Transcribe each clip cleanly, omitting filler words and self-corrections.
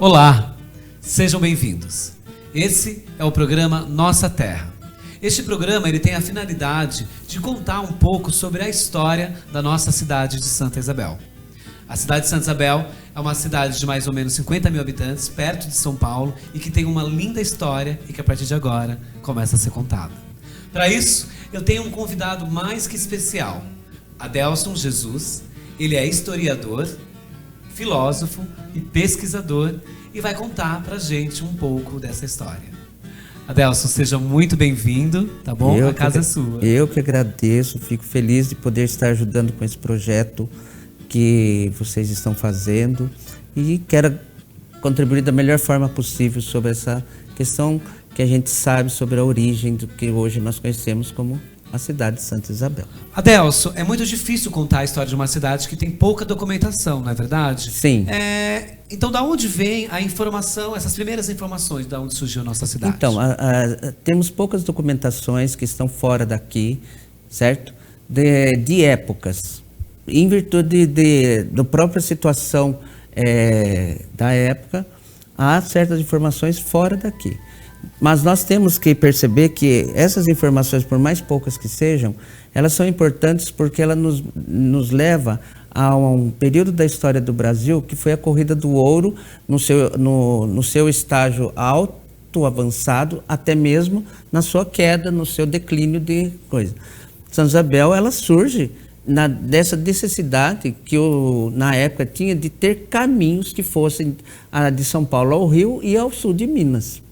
Olá, sejam bem-vindos. Esse é o programa Nossa Terra. Este programa ele tem a finalidade de contar um pouco sobre a história da nossa cidade de Santa Isabel. A cidade de Santa Isabel é uma cidade de mais ou menos 50 mil habitantes, perto de São Paulo, e que tem uma linda história e que a partir de agora começa a ser contada. Para isso, eu tenho um convidado mais que especial, Adelson Jesus. Ele é historiador, filósofo e pesquisador e vai contar pra gente um pouco dessa história. Adelson, seja muito bem-vindo, tá bom? A casa é sua. Eu que agradeço, fico feliz de poder estar ajudando com esse projeto que vocês estão fazendo e quero contribuir da melhor forma possível sobre essa questão que a gente sabe sobre a origem do que hoje nós conhecemos como a cidade de Santa Isabel. Adelson, é muito difícil contar a história de uma cidade que tem pouca documentação, não é verdade? Sim. Então, da onde vem a informação, essas primeiras informações, da onde surgiu a nossa cidade? Então, temos poucas documentações que estão fora daqui, certo? De épocas. Em virtude da própria situação da época, há certas informações fora daqui. Mas nós temos que perceber que essas informações, por mais poucas que sejam, elas são importantes porque ela nos leva a um período da história do Brasil que foi a corrida do ouro no seu estágio alto, avançado, até mesmo na sua queda, no seu declínio de coisa. Santa Isabel, ela surge dessa necessidade que na época tinha de ter caminhos que fossem de São Paulo ao Rio e ao sul de Minas.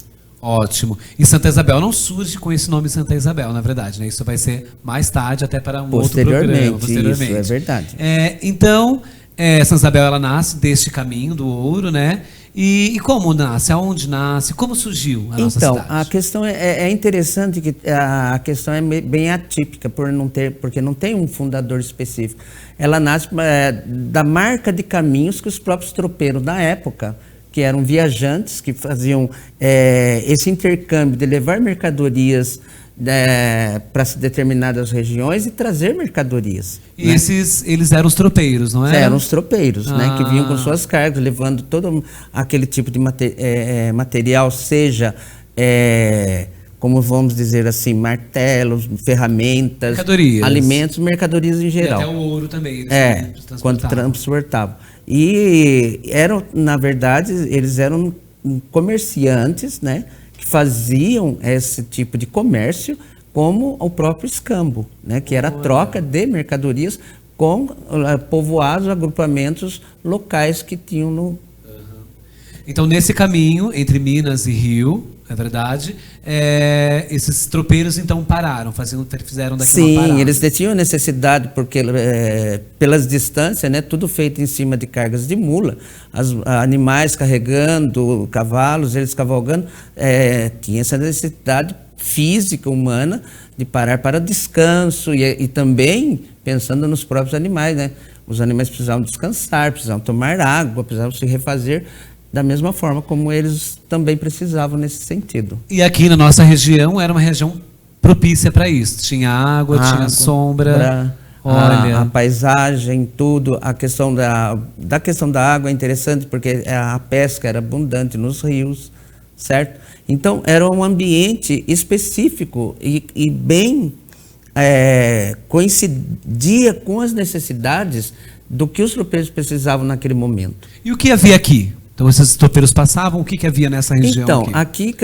Ótimo. E Santa Isabel não surge com esse nome Santa Isabel, na verdade, né? Isso vai ser mais tarde, até para um outro programa. Posteriormente, isso é verdade. Então, Santa Isabel, ela nasce deste caminho do ouro, né? E como nasce? Aonde nasce? Como surgiu a nossa cidade? Então, a questão é interessante, que a questão é bem atípica, porque não tem um fundador específico. Ela nasce da marca de caminhos que os próprios tropeiros da época, que eram viajantes, que faziam esse intercâmbio de levar mercadorias para determinadas regiões e trazer mercadorias. E né? Eles eram os tropeiros, não é? Eram os tropeiros, né? Que vinham com suas cargas, levando todo aquele tipo de material, seja, como vamos dizer assim, martelos, ferramentas, mercadorias. Alimentos, mercadorias em geral. E até o ouro também. Quando transportavam. E na verdade, eles eram comerciantes, né, que faziam esse tipo de comércio, como o próprio escambo, né, que era a troca de mercadorias com povoados, agrupamentos locais que tinham no... Então, nesse caminho entre Minas e Rio, é verdade, esses tropeiros então pararam, fizeram daqui uma parada. Sim, eles tinham necessidade, porque pelas distâncias, né, tudo feito em cima de cargas de mula, animais carregando, cavalos, eles cavalgando, tinha essa necessidade física, humana, de parar para descanso e também pensando nos próprios animais, né? Os animais precisavam descansar, precisavam tomar água, precisavam se refazer, da mesma forma como eles também precisavam nesse sentido. E aqui na nossa região era uma região propícia para isso. Tinha água, tinha sombra. Olha, a paisagem, tudo. A questão da questão da água é interessante porque a pesca era abundante nos rios, certo? Então era um ambiente específico e bem coincidia com as necessidades do que os tropeiros precisavam naquele momento. E o que havia aqui? Então, esses tropeiros passavam, o que havia nessa região? Então, aqui,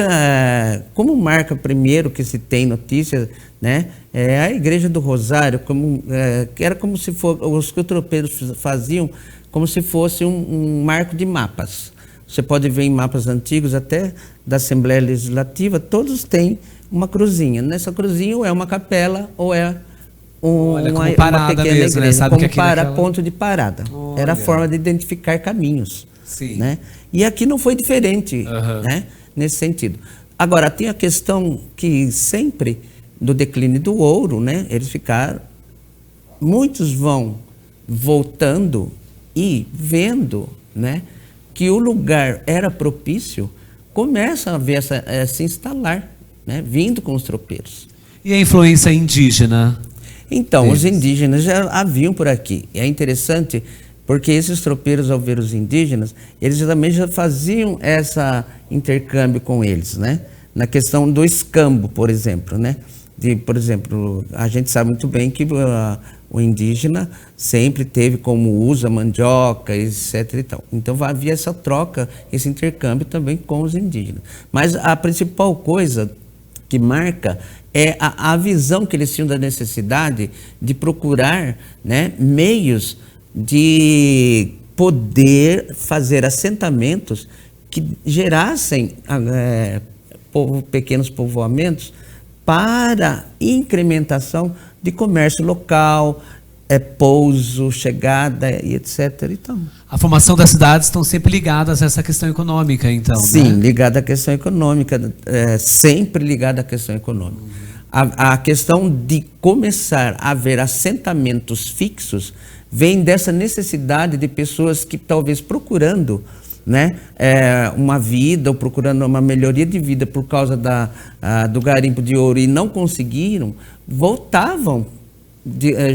como marca primeiro que se tem notícia, né, é a Igreja do Rosário, que era como se fosse, os que os tropeiros faziam, como se fosse um marco de mapas. Você pode ver em mapas antigos, até da Assembleia Legislativa, todos têm uma cruzinha. Nessa cruzinha, ou é uma capela, ou é uma pequena mesmo, igreja, né? Sabe como ponto de parada. Olha. Era a forma de identificar caminhos. Sim. Né? E aqui não foi diferente, né? Nesse sentido. Agora, tem a questão que sempre, do declínio do ouro, né? Eles ficaram... Muitos vão voltando e vendo, né, que o lugar era propício, começam a ver se instalar, né? Vindo com os tropeiros. E a influência indígena? Então, os indígenas já haviam por aqui. É interessante Porque esses tropeiros, ao ver os indígenas, eles também já faziam esse intercâmbio com eles, né? Na questão do escambo, por exemplo, né? Por exemplo, a gente sabe muito bem que o indígena sempre teve como uso a mandioca, etc. e tal. Então havia essa troca, esse intercâmbio também com os indígenas. Mas a principal coisa que marca é a visão que eles tinham da necessidade de procurar, né, meios de poder fazer assentamentos que gerassem pequenos povoamentos para incrementação de comércio local, pouso, chegada e etc. Então, a formação das cidades estão sempre ligadas a essa questão econômica, então, sim, né? ligada à questão econômica, sempre ligada à questão econômica. A questão de começar a haver assentamentos fixos vem dessa necessidade de pessoas que talvez procurando, né, uma vida ou procurando uma melhoria de vida por causa do garimpo de ouro e não conseguiram, voltavam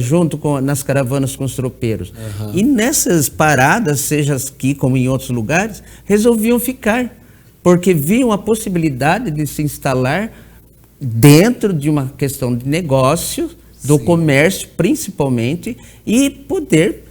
junto nas caravanas com os tropeiros. Uhum. E nessas paradas, seja aqui como em outros lugares, resolviam ficar, porque viam a possibilidade de se instalar dentro de uma questão de negócio, do Sim. comércio principalmente, e poder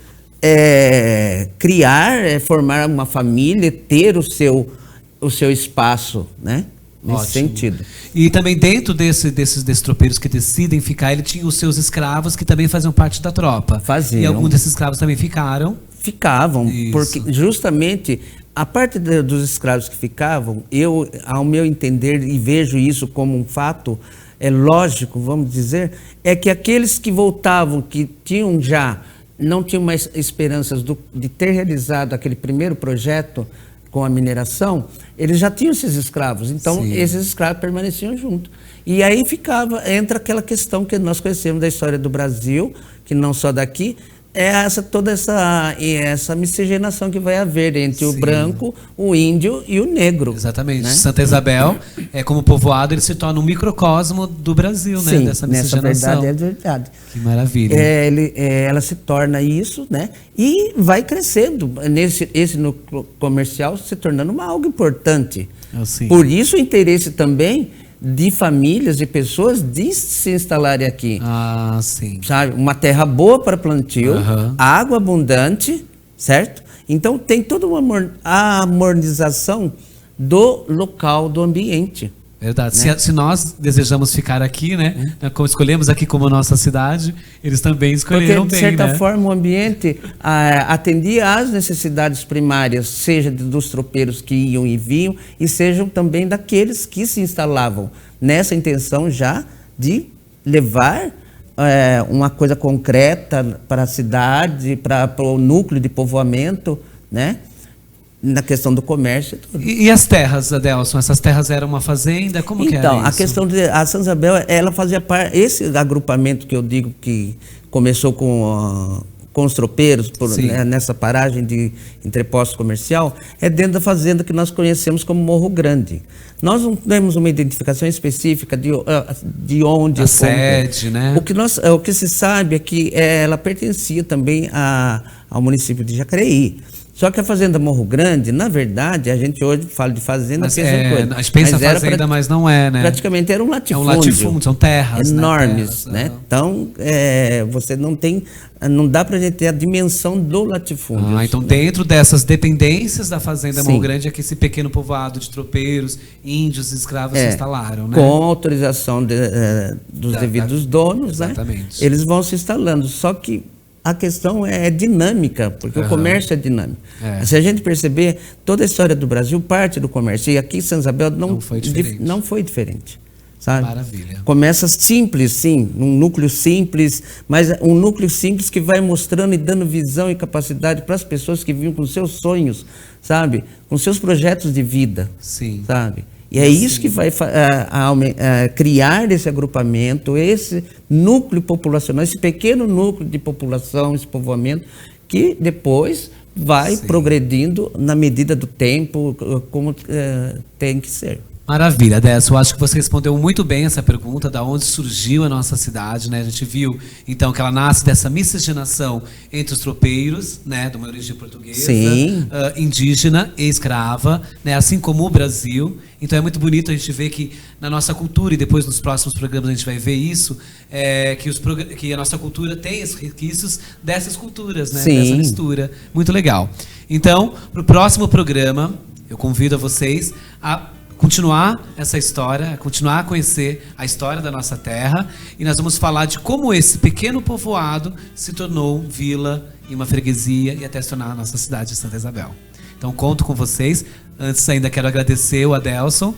criar, formar uma família, ter o seu espaço, né? Nesse Ótimo. sentido. E também dentro desses tropeiros que decidem ficar, ele tinha os seus escravos que também faziam parte da tropa. Faziam. E alguns desses escravos também ficaram. Ficavam, Isso. porque justamente a parte dos escravos que ficavam, eu, ao meu entender, e vejo isso como um fato lógico, vamos dizer, é que aqueles que voltavam, que não tinham mais esperanças de ter realizado aquele primeiro projeto com a mineração, eles já tinham esses escravos, então Sim. esses escravos permaneciam junto. E aí entra aquela questão que nós conhecemos da história do Brasil, que não só daqui, toda essa miscigenação que vai haver entre Sim. o branco, o índio e o negro. Exatamente. Né? Santa Isabel, como povoado, ele se torna um microcosmo do Brasil, Sim, né? Dessa miscigenação. Nessa verdade, é verdade. Que maravilha. Ela se torna isso, né? E vai crescendo, esse núcleo comercial se tornando algo importante. Por isso o interesse também de famílias e pessoas de se instalarem aqui. Ah, sim. Sabe? Uma terra boa para plantio, água abundante, certo? Então tem toda uma harmonização do local, do ambiente. Verdade. Né? Se nós desejamos ficar aqui, né? Como escolhemos aqui como nossa cidade, eles também escolheram porque, de bem, certa né? forma, o ambiente atendia às necessidades primárias, seja dos tropeiros que iam e vinham, e sejam também daqueles que se instalavam nessa intenção já de levar uma coisa concreta para a cidade, para o núcleo de povoamento, né? Na questão do comércio. E as terras, Adelson? Essas terras eram uma fazenda? Como que era isso? Então, a questão a Santa Isabel, ela fazia parte, esse agrupamento que eu digo que começou com os tropeiros, nessa paragem de entreposto comercial, é dentro da fazenda que nós conhecemos como Morro Grande. Nós não temos uma identificação específica de onde... A sede, né? O que se sabe é que ela pertencia também ao município de Jacareí. Só que a fazenda Morro Grande, na verdade, a gente hoje fala de fazenda, mas a gente pensa fazenda, mas não é, né? Praticamente era um latifúndio. É um latifúndio, são terras, enormes, né? Então, você não dá pra gente ter a dimensão do latifúndio. Então dentro dessas dependências da fazenda Morro Grande é que esse pequeno povoado de tropeiros, índios e escravos se instalaram, né? Com autorização dos devidos donos, exatamente. Né? Eles vão se instalando, só que a questão é dinâmica, porque o comércio é dinâmico. Se a gente perceber, toda a história do Brasil parte do comércio. E aqui em Santa Isabel não foi diferente. Sabe? Maravilha. Começa simples, sim, um núcleo simples, mas um núcleo simples que vai mostrando e dando visão e capacidade para as pessoas que vivem com seus sonhos, sabe? Com seus projetos de vida, sabe? E é isso que vai criar esse agrupamento, esse núcleo populacional, esse pequeno núcleo de população, esse povoamento, que depois vai progredindo na medida do tempo, como tem que ser. Maravilha, Décio. Eu acho que você respondeu muito bem essa pergunta, da onde surgiu a nossa cidade, né? A gente viu, então, que ela nasce dessa miscigenação entre os tropeiros, né? De uma origem portuguesa, Sim. Indígena e escrava, né? Assim como o Brasil. Então é muito bonito a gente ver que na nossa cultura, e depois nos próximos programas a gente vai ver isso, que a nossa cultura tem os resquícios dessas culturas, né? Sim. Dessa mistura. Muito legal. Então, para o próximo programa, eu convido a vocês a continuar essa história, continuar a conhecer a história da nossa terra, e nós vamos falar de como esse pequeno povoado se tornou vila e uma freguesia e até se tornar a nossa cidade de Santa Isabel. Então conto com vocês. Antes ainda quero agradecer o Adelson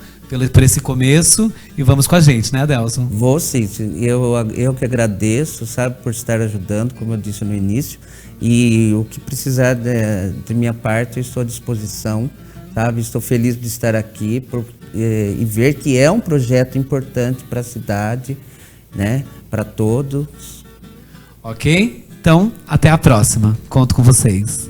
por esse começo, e vamos com a gente, né, Adelson? Vou sim, eu que agradeço, sabe, por estar ajudando, como eu disse no início, e o que precisar de minha parte, eu estou à disposição, sabe? Estou feliz de estar aqui e ver que é um projeto importante para a cidade, né? Para todos. Ok? Então, até a próxima. Conto com vocês.